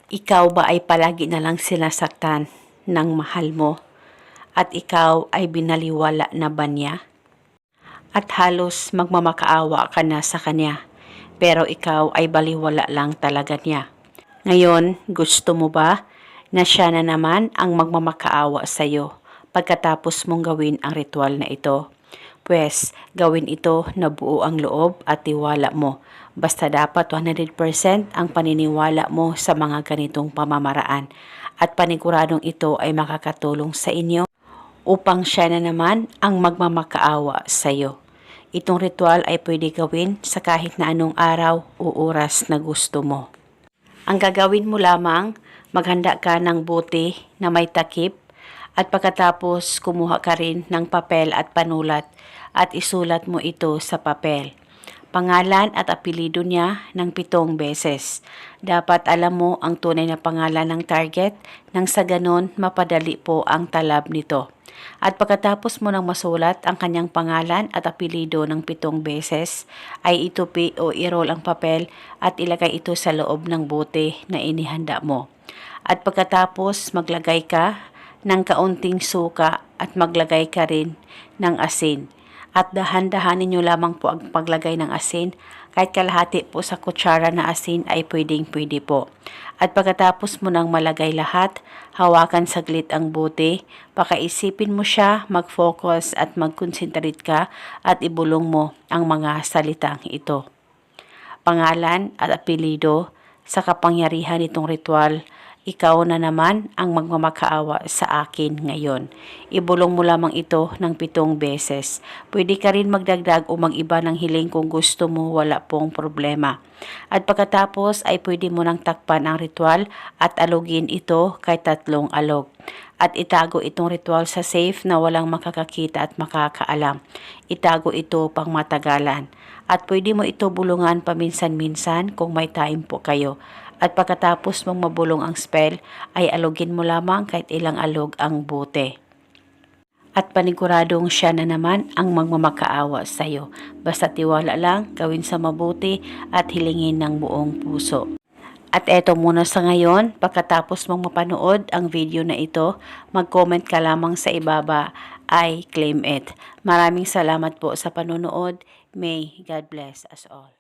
Ikaw ba ay palagi na lang sinasaktan ng mahal mo at ikaw ay binaliwala na ba niya? At halos magmamakaawa ka na sa kanya pero ikaw ay baliwala lang talaga niya. Ngayon, gusto mo ba na siya na naman ang magmamakaawa sa iyo pagkatapos mong gawin ang ritual na ito? Pwes, gawin ito na buo ang loob at tiwala mo. Basta dapat 100% ang paniniwala mo sa mga ganitong pamamaraan at paniguradong ito ay makakatulong sa inyo upang siya na naman ang magmamakaawa sa iyo. Itong ritual ay pwede gawin sa kahit na anong araw o oras na gusto mo. Ang gagawin mo lamang, maghanda ka ng bote na may takip at pagkatapos kumuha ka rin ng papel at panulat at isulat mo ito sa papel. Pangalan at apelido niya ng 7 beses. Dapat alam mo ang tunay na pangalan ng target nang sa ganon mapadali po ang talab nito. At pagkatapos mo nang masulat ang kanyang pangalan at apelido ng 7 beses, ay itupi o i-roll ang papel at ilagay ito sa loob ng bote na inihanda mo. At pagkatapos maglagay ka ng kaunting suka at maglagay ka rin ng asin. At dahan-dahanin nyo lamang po ang paglagay ng asin. Kahit kalahati po sa kutsara na asin ay pwedeng-pwede po. At pagkatapos mo nang malagay lahat, hawakan saglit ang bote, pakaisipin mo siya, mag-focus at mag-concentrate ka at ibulong mo ang mga salitang ito. Pangalan at apelido sa kapangyarihan nitong ritual, ikaw na naman ang magmamakaawa sa akin ngayon. Ibulong mo lamang ito ng 7 beses. Pwede ka rin magdagdag o mag-iba ng hiling kung gusto mo, wala pong problema. At pagkatapos ay pwede mo nang takpan ang ritual at alugin ito kay 3 alog. At itago itong ritual sa safe na walang makakakita at makakaalam. Itago ito pang matagalan. At pwede mo ito bulungan paminsan-minsan kung may time po kayo. At pagkatapos mong mabulong ang spell, ay alugin mo lamang kahit ilang alog ang bote. At paniguradong siya na naman ang magmamakaawa sa iyo. Basta tiwala lang, gawin sa mabuti at hilingin ng buong puso. At eto muna sa ngayon, pagkatapos mong mapanood ang video na ito, mag-comment ka lamang sa ibaba, I claim it. Maraming salamat po sa panonood. May God bless us all.